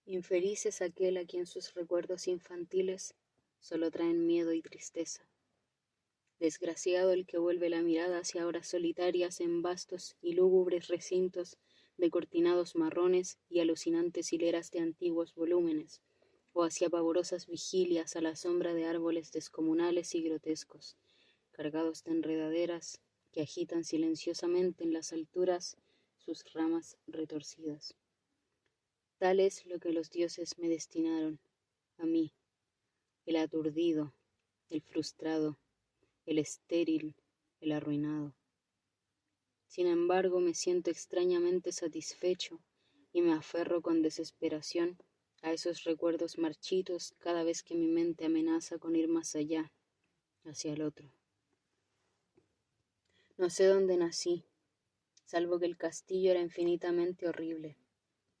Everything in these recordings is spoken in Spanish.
Infeliz es aquel a quien sus recuerdos infantiles solo traen miedo y tristeza. Desgraciado el que vuelve la mirada hacia horas solitarias en vastos y lúgubres recintos de cortinados marrones y alucinantes hileras de antiguos volúmenes, o hacia pavorosas vigilias a la sombra de árboles descomunales y grotescos, cargados de enredaderas que agitan silenciosamente en las alturas sus ramas retorcidas. Tal es lo que los dioses me destinaron, a mí, el aturdido, el frustrado, el estéril, el arruinado. Sin embargo, me siento extrañamente satisfecho y me aferro con desesperación a esos recuerdos marchitos cada vez que mi mente amenaza con ir más allá, hacia el otro. No sé dónde nací, salvo que el castillo era infinitamente horrible,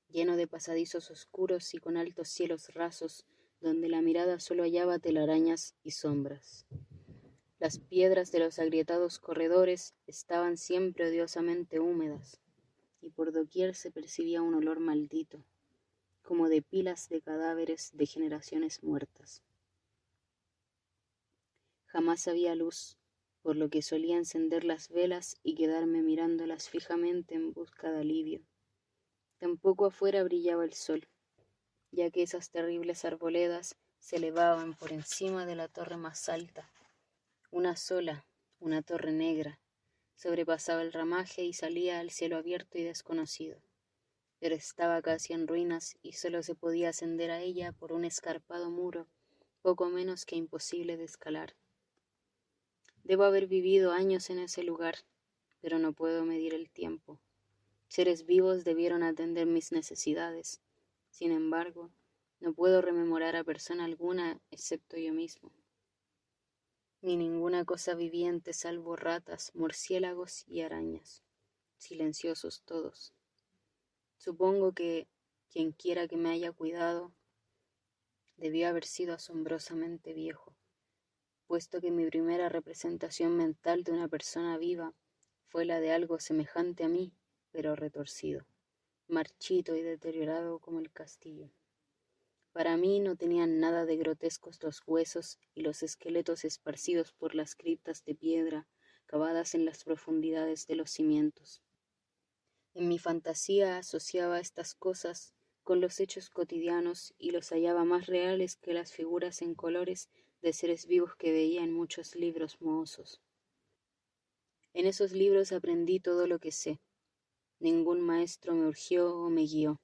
lleno de pasadizos oscuros y con altos cielos rasos, donde la mirada solo hallaba telarañas y sombras. Las piedras de los agrietados corredores estaban siempre odiosamente húmedas, y por doquier se percibía un olor maldito, como de pilas de cadáveres de generaciones muertas. Jamás había luz, por lo que solía encender las velas y quedarme mirándolas fijamente en busca de alivio. Tampoco afuera brillaba el sol, ya que esas terribles arboledas se elevaban por encima de la torre más alta. Una sola, una torre negra, sobrepasaba el ramaje y salía al cielo abierto y desconocido, pero estaba casi en ruinas y solo se podía ascender a ella por un escarpado muro, poco menos que imposible de escalar. Debo haber vivido años en ese lugar, pero no puedo medir el tiempo. Seres vivos debieron atender mis necesidades. Sin embargo, no puedo rememorar a persona alguna excepto yo mismo, ni ninguna cosa viviente salvo ratas, murciélagos y arañas, silenciosos todos. Supongo que quien quiera que me haya cuidado debió haber sido asombrosamente viejo, puesto que mi primera representación mental de una persona viva fue la de algo semejante a mí, pero retorcido, marchito y deteriorado como el castillo. Para mí no tenían nada de grotescos los huesos y los esqueletos esparcidos por las criptas de piedra cavadas en las profundidades de los cimientos. En mi fantasía asociaba estas cosas con los hechos cotidianos y los hallaba más reales que las figuras en colores de seres vivos que veía en muchos libros mohosos. En esos libros aprendí todo lo que sé. Ningún maestro me urgió o me guió.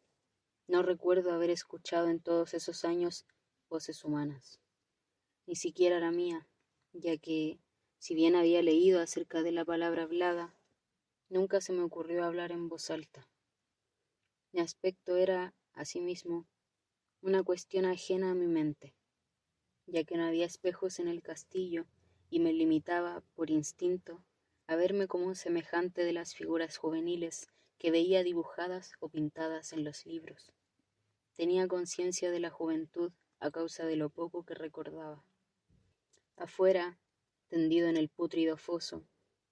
No recuerdo haber escuchado en todos esos años voces humanas, ni siquiera la mía, ya que, si bien había leído acerca de la palabra hablada, nunca se me ocurrió hablar en voz alta. Mi aspecto era, asimismo, una cuestión ajena a mi mente, ya que no había espejos en el castillo y me limitaba, por instinto, a verme como un semejante de las figuras juveniles que veía dibujadas o pintadas en los libros. Tenía conciencia de la juventud a causa de lo poco que recordaba. Afuera, tendido en el pútrido foso,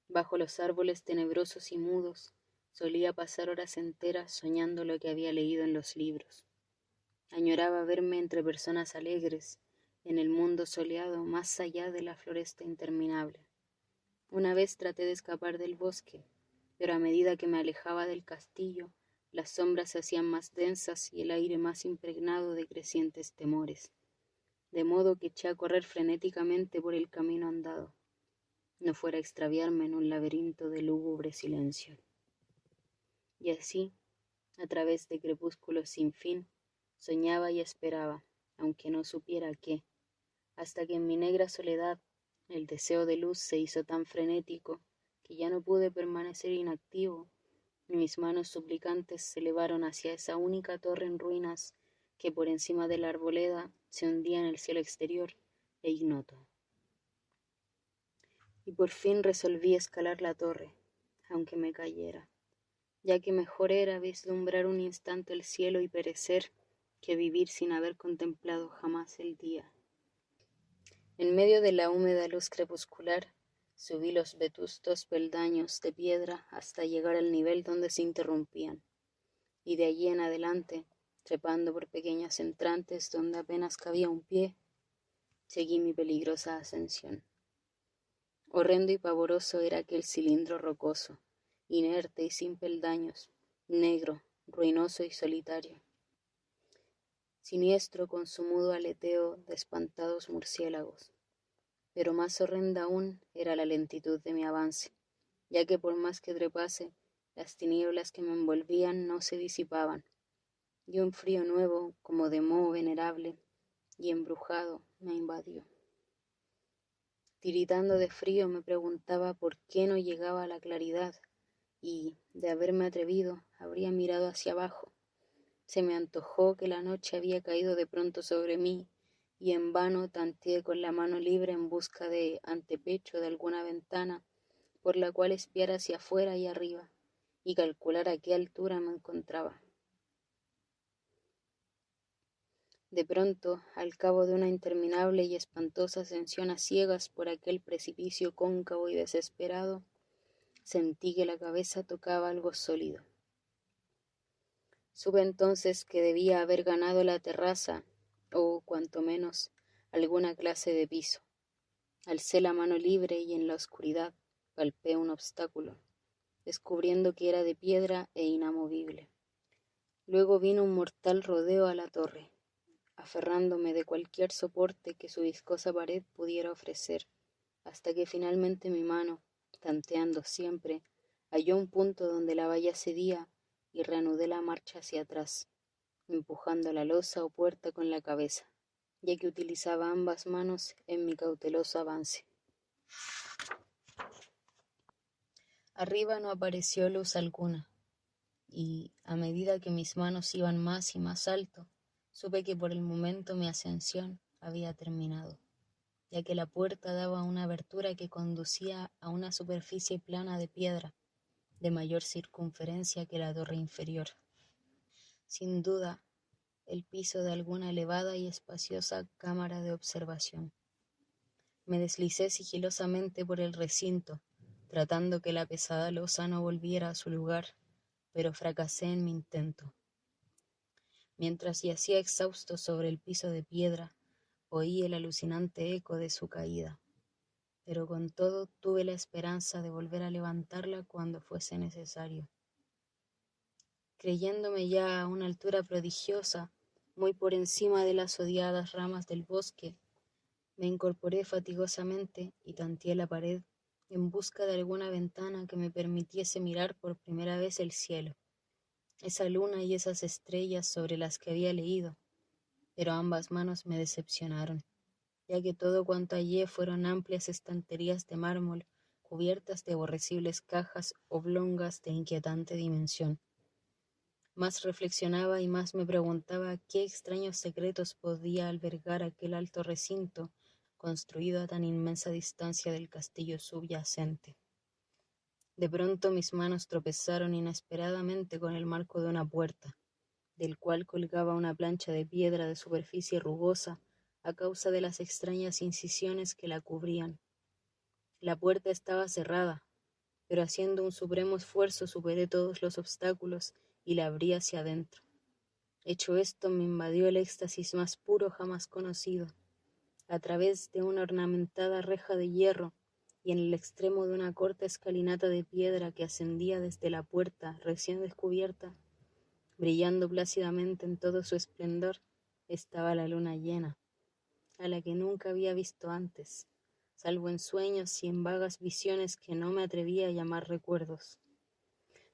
bajo los árboles tenebrosos y mudos, solía pasar horas enteras soñando lo que había leído en los libros. Añoraba verme entre personas alegres, en el mundo soleado más allá de la floresta interminable. Una vez traté de escapar del bosque, pero a medida que me alejaba del castillo, las sombras se hacían más densas y el aire más impregnado de crecientes temores, de modo que eché a correr frenéticamente por el camino andado, no fuera a extraviarme en un laberinto de lúgubre silencio. Y así, a través de crepúsculos sin fin, soñaba y esperaba, aunque no supiera qué, hasta que en mi negra soledad el deseo de luz se hizo tan frenético que ya no pude permanecer inactivo, y mis manos suplicantes se elevaron hacia esa única torre en ruinas que por encima de la arboleda se hundía en el cielo exterior e ignoto. Y por fin resolví escalar la torre, aunque me cayera, ya que mejor era vislumbrar un instante el cielo y perecer que vivir sin haber contemplado jamás el día. En medio de la húmeda luz crepuscular, subí los vetustos peldaños de piedra hasta llegar al nivel donde se interrumpían, y de allí en adelante trepando por pequeñas entrantes donde apenas cabía un pie, seguí mi peligrosa ascensión. Horrendo y pavoroso era aquel cilindro rocoso, inerte y sin peldaños, negro, ruinoso y solitario, siniestro con su mudo aleteo de espantados murciélagos. Pero más horrenda aún era la lentitud de mi avance, ya que por más que trepase, las tinieblas que me envolvían no se disipaban, y un frío nuevo, como de moho venerable y embrujado, me invadió. Tiritando de frío me preguntaba por qué no llegaba a la claridad, y, de haberme atrevido, habría mirado hacia abajo. Se me antojó que la noche había caído de pronto sobre mí, y en vano tanteé con la mano libre en busca de antepecho de alguna ventana por la cual espiar hacia afuera y arriba, y calcular a qué altura me encontraba. De pronto, al cabo de una interminable y espantosa ascensión a ciegas por aquel precipicio cóncavo y desesperado, sentí que la cabeza tocaba algo sólido. Supe entonces que debía haber ganado la terraza, o, cuanto menos, alguna clase de piso. Alcé la mano libre y en la oscuridad palpé un obstáculo, descubriendo que era de piedra e inamovible. Luego vino un mortal rodeo a la torre, aferrándome de cualquier soporte que su viscosa pared pudiera ofrecer, hasta que finalmente mi mano, tanteando siempre, halló un punto donde la valla cedía y reanudé la marcha hacia atrás, empujando la losa o puerta con la cabeza, ya que utilizaba ambas manos en mi cauteloso avance. Arriba no apareció luz alguna, y, a medida que mis manos iban más y más alto, supe que por el momento mi ascensión había terminado, ya que la puerta daba una abertura que conducía a una superficie plana de piedra, de mayor circunferencia que la torre inferior. Sin duda, el piso de alguna elevada y espaciosa cámara de observación. Me deslicé sigilosamente por el recinto, tratando que la pesada losa no volviera a su lugar, pero fracasé en mi intento. Mientras yacía exhausto sobre el piso de piedra, oí el alucinante eco de su caída, pero con todo tuve la esperanza de volver a levantarla cuando fuese necesario. Creyéndome ya a una altura prodigiosa, muy por encima de las odiadas ramas del bosque, me incorporé fatigosamente y tanteé la pared en busca de alguna ventana que me permitiese mirar por primera vez el cielo, esa luna y esas estrellas sobre las que había leído, pero ambas manos me decepcionaron, ya que todo cuanto hallé fueron amplias estanterías de mármol cubiertas de aborrecibles cajas oblongas de inquietante dimensión. Más reflexionaba y más me preguntaba qué extraños secretos podía albergar aquel alto recinto construido a tan inmensa distancia del castillo subyacente. De pronto mis manos tropezaron inesperadamente con el marco de una puerta, del cual colgaba una plancha de piedra de superficie rugosa a causa de las extrañas incisiones que la cubrían. La puerta estaba cerrada, pero haciendo un supremo esfuerzo superé todos los obstáculos y la abrí hacia adentro. Hecho esto, me invadió el éxtasis más puro jamás conocido. A través de una ornamentada reja de hierro y en el extremo de una corta escalinata de piedra que ascendía desde la puerta recién descubierta, brillando plácidamente en todo su esplendor, estaba la luna llena, a la que nunca había visto antes, salvo en sueños y en vagas visiones que no me atrevía a llamar recuerdos.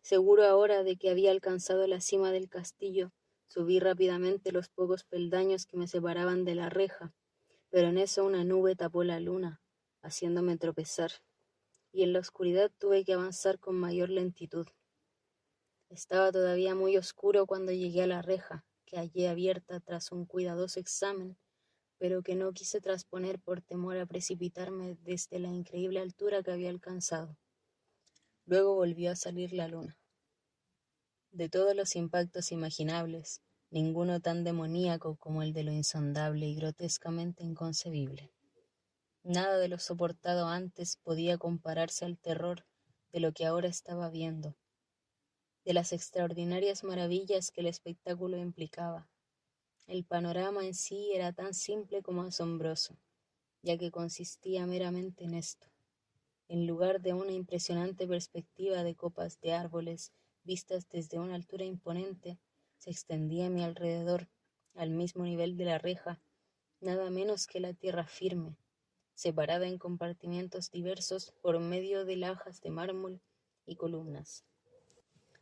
Seguro ahora de que había alcanzado la cima del castillo, subí rápidamente los pocos peldaños que me separaban de la reja, pero en eso una nube tapó la luna, haciéndome tropezar, y en la oscuridad tuve que avanzar con mayor lentitud. Estaba todavía muy oscuro cuando llegué a la reja, que hallé abierta tras un cuidadoso examen, pero que no quise trasponer por temor a precipitarme desde la increíble altura que había alcanzado. Luego volvió a salir la luna. De todos los impactos imaginables, ninguno tan demoníaco como el de lo insondable y grotescamente inconcebible. Nada de lo soportado antes podía compararse al terror de lo que ahora estaba viendo. de las extraordinarias maravillas que el espectáculo implicaba. El panorama en sí era tan simple como asombroso, ya que consistía meramente en esto. En lugar de una impresionante perspectiva de copas de árboles vistas desde una altura imponente, se extendía a mi alrededor, al mismo nivel de la reja, nada menos que la tierra firme, separada en compartimientos diversos por medio de lajas de mármol y columnas,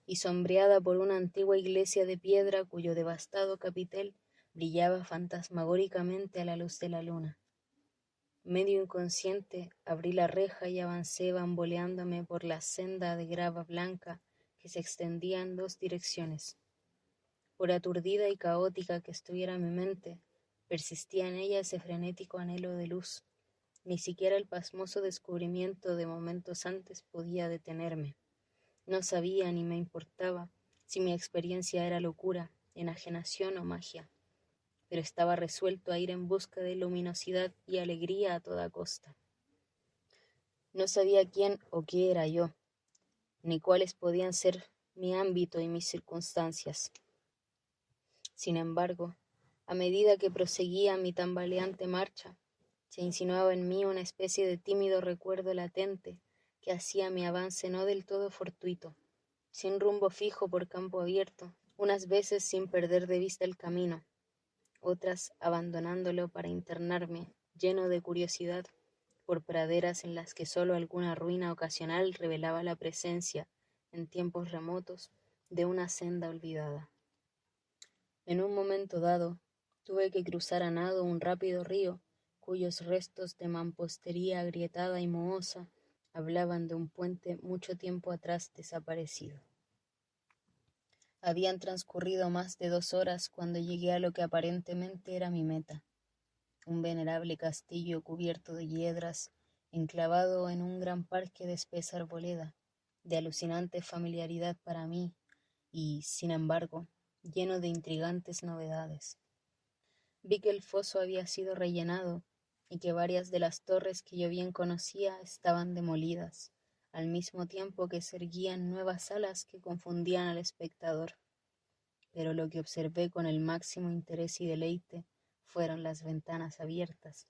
y sombreada por una antigua iglesia de piedra cuyo devastado capitel brillaba fantasmagóricamente a la luz de la luna. Medio inconsciente, abrí la reja y avancé bamboleándome por la senda de grava blanca que se extendía en dos direcciones. Por aturdida y caótica que estuviera mi mente, persistía en ella ese frenético anhelo de luz. Ni siquiera el pasmoso descubrimiento de momentos antes podía detenerme. No sabía ni me importaba si mi experiencia era locura, enajenación o magia, pero estaba resuelto a ir en busca de luminosidad y alegría a toda costa. No sabía quién o qué era yo, ni cuáles podían ser mi ámbito y mis circunstancias. Sin embargo, a medida que proseguía mi tambaleante marcha, se insinuaba en mí una especie de tímido recuerdo latente que hacía mi avance no del todo fortuito, sin rumbo fijo por campo abierto, unas veces sin perder de vista el camino, otras abandonándolo para internarme, lleno de curiosidad, por praderas en las que sólo alguna ruina ocasional revelaba la presencia, en tiempos remotos, de una senda olvidada. En un momento dado, tuve que cruzar a nado un rápido río, cuyos restos de mampostería agrietada y mohosa hablaban de un puente mucho tiempo atrás desaparecido. Habían transcurrido más de 2 horas cuando llegué a lo que aparentemente era mi meta, un venerable castillo cubierto de hiedras, enclavado en un gran parque de espesa arboleda, de alucinante familiaridad para mí y, sin embargo, lleno de intrigantes novedades. Vi que el foso había sido rellenado y que varias de las torres que yo bien conocía estaban demolidas, al mismo tiempo que se erguían nuevas alas que confundían al espectador. Pero lo que observé con el máximo interés y deleite fueron las ventanas abiertas,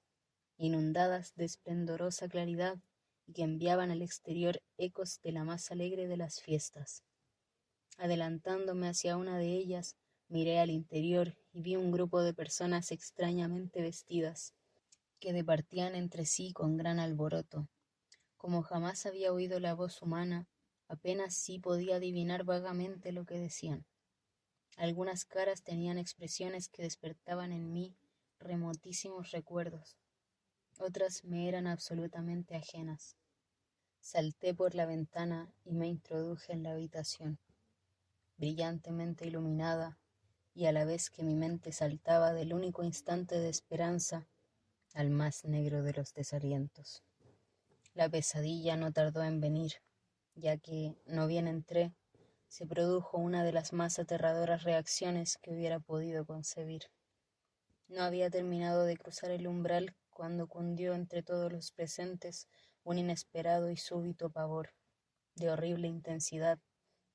inundadas de esplendorosa claridad y que enviaban al exterior ecos de la más alegre de las fiestas. Adelantándome hacia una de ellas, miré al interior y vi un grupo de personas extrañamente vestidas, que departían entre sí con gran alboroto. Como jamás había oído la voz humana, apenas sí podía adivinar vagamente lo que decían. Algunas caras tenían expresiones que despertaban en mí remotísimos recuerdos, otras me eran absolutamente ajenas. Salté por la ventana y me introduje en la habitación, brillantemente iluminada, y a la vez que mi mente saltaba del único instante de esperanza al más negro de los desalientos. La pesadilla no tardó en venir, ya que, no bien entré, se produjo una de las más aterradoras reacciones que hubiera podido concebir. No había terminado de cruzar el umbral cuando cundió entre todos los presentes un inesperado y súbito pavor, de horrible intensidad,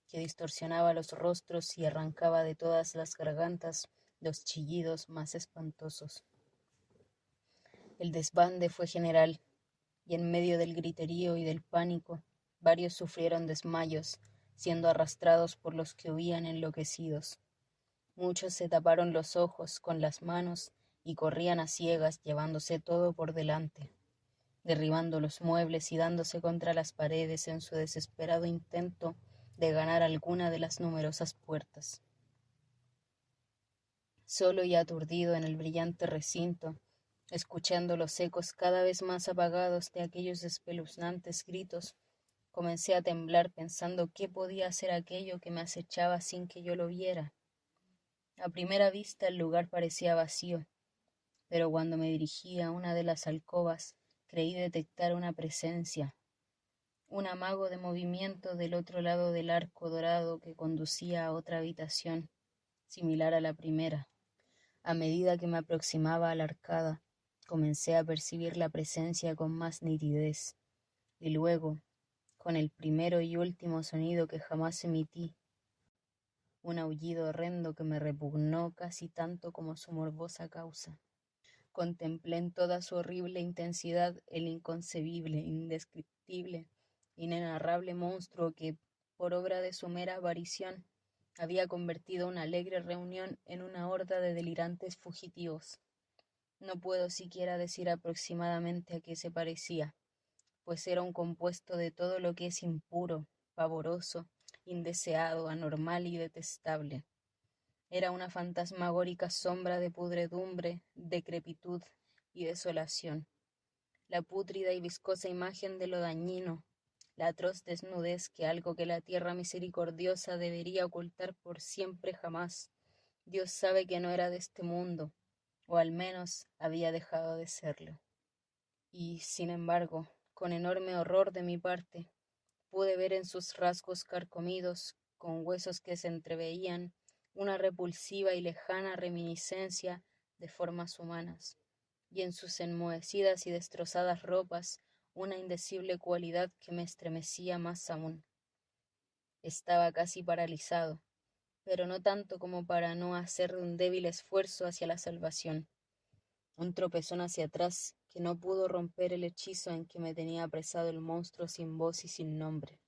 que distorsionaba los rostros y arrancaba de todas las gargantas los chillidos más espantosos. El desbande fue general, y en medio del griterío y del pánico, varios sufrieron desmayos, siendo arrastrados por los que huían enloquecidos. Muchos se taparon los ojos con las manos y corrían a ciegas llevándose todo por delante, derribando los muebles y dándose contra las paredes en su desesperado intento de ganar alguna de las numerosas puertas. Solo y aturdido en el brillante recinto, escuchando los ecos cada vez más apagados de aquellos espeluznantes gritos, comencé a temblar pensando qué podía ser aquello que me acechaba sin que yo lo viera. A primera vista el lugar parecía vacío, pero cuando me dirigí a una de las alcobas creí detectar una presencia, un amago de movimiento del otro lado del arco dorado que conducía a otra habitación, similar a la primera. A medida que me aproximaba a la arcada, comencé a percibir la presencia con más nitidez, y luego, con el primero y último sonido que jamás emití, un aullido horrendo que me repugnó casi tanto como su morbosa causa. Contemplé en toda su horrible intensidad el inconcebible, indescriptible, inenarrable monstruo que, por obra de su mera aparición, había convertido una alegre reunión en una horda de delirantes fugitivos. No puedo siquiera decir aproximadamente a qué se parecía, pues era un compuesto de todo lo que es impuro, pavoroso, indeseado, anormal y detestable. Era una fantasmagórica sombra de pudredumbre, decrepitud y desolación, la pútrida y viscosa imagen de lo dañino, la atroz desnudez que algo que la tierra misericordiosa debería ocultar por siempre jamás. Dios sabe que no era de este mundo, o al menos había dejado de serlo. Y, sin embargo, con enorme horror de mi parte, pude ver en sus rasgos carcomidos, con huesos que se entreveían, una repulsiva y lejana reminiscencia de formas humanas, y en sus enmohecidas y destrozadas ropas una indecible cualidad que me estremecía más aún. Estaba casi paralizado, pero no tanto como para no hacer un débil esfuerzo hacia la salvación. Un tropezón hacia atrás que no pudo romper el hechizo en que me tenía apresado el monstruo sin voz y sin nombre.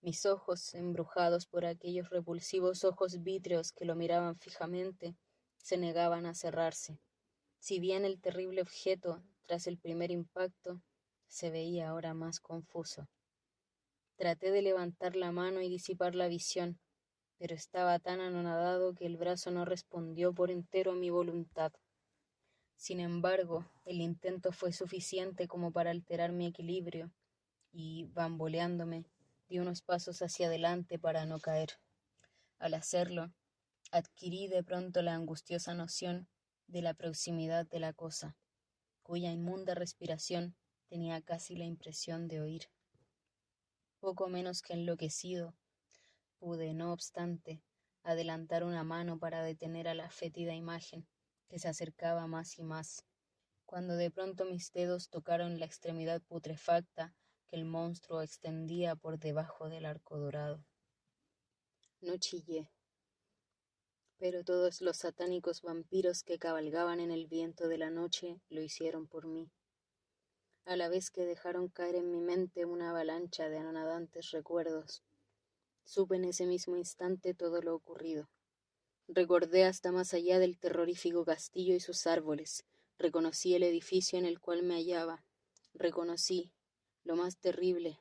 Mis ojos, embrujados por aquellos repulsivos ojos vítreos que lo miraban fijamente, se negaban a cerrarse. Si bien el terrible objeto, tras el primer impacto, se veía ahora más confuso. Traté de levantar la mano y disipar la visión, pero estaba tan anonadado que el brazo no respondió por entero a mi voluntad. Sin embargo, el intento fue suficiente como para alterar mi equilibrio, y, bamboleándome, di unos pasos hacia adelante para no caer. Al hacerlo, adquirí de pronto la angustiosa noción de la proximidad de la cosa, cuya inmunda respiración tenía casi la impresión de oír. Poco menos que enloquecido, pude, no obstante, adelantar una mano para detener a la fétida imagen, que se acercaba más y más, cuando de pronto mis dedos tocaron la extremidad putrefacta que el monstruo extendía por debajo del arco dorado. No chillé, pero todos los satánicos vampiros que cabalgaban en el viento de la noche lo hicieron por mí, a la vez que dejaron caer en mi mente una avalancha de anonadantes recuerdos. Supe en ese mismo instante todo lo ocurrido. Recordé hasta más allá del terrorífico castillo y sus árboles. Reconocí el edificio en el cual me hallaba. Reconocí, lo más terrible,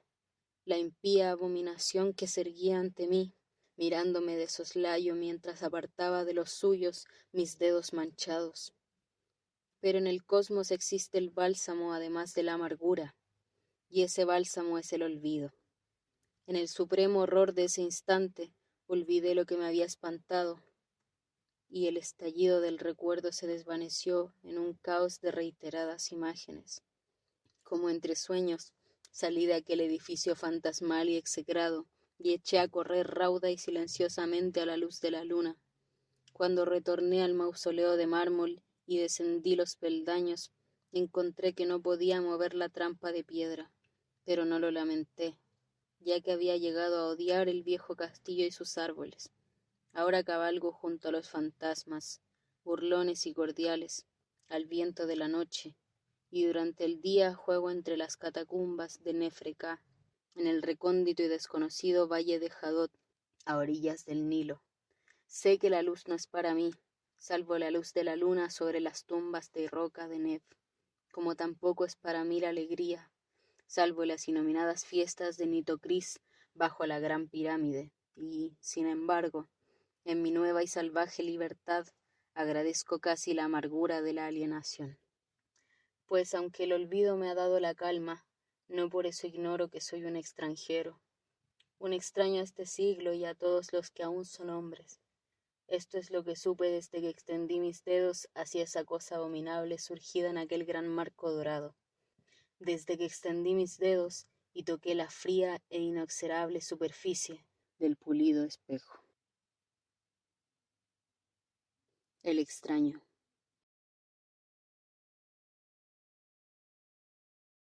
la impía abominación que se erguía ante mí, mirándome de soslayo mientras apartaba de los suyos mis dedos manchados. Pero en el cosmos existe el bálsamo además de la amargura, y ese bálsamo es el olvido. En el supremo horror de ese instante, olvidé lo que me había espantado, y el estallido del recuerdo se desvaneció en un caos de reiteradas imágenes. Como entre sueños, salí de aquel edificio fantasmal y execrado, y eché a correr rauda y silenciosamente a la luz de la luna. Cuando retorné al mausoleo de mármol y descendí los peldaños, encontré que no podía mover la trampa de piedra, pero no lo lamenté, ya que había llegado a odiar el viejo castillo y sus árboles. Ahora cabalgo junto a los fantasmas, burlones y cordiales, al viento de la noche, y durante el día juego entre las catacumbas de Nefre-Ka, en el recóndito y desconocido valle de Hadot, a orillas del Nilo. Sé que la luz no es para mí, salvo la luz de la luna sobre las tumbas de roca de Nef, como tampoco es para mí la alegría, salvo las inominadas fiestas de Nitocris bajo la gran pirámide, y, sin embargo, en mi nueva y salvaje libertad agradezco casi la amargura de la alienación. Pues aunque el olvido me ha dado la calma, no por eso ignoro que soy un extranjero, un extraño a este siglo y a todos los que aún son hombres. Esto es lo que supe desde que extendí mis dedos hacia esa cosa abominable surgida en aquel gran marco dorado, desde que extendí mis dedos y toqué la fría e inexorable superficie del pulido espejo. El extraño.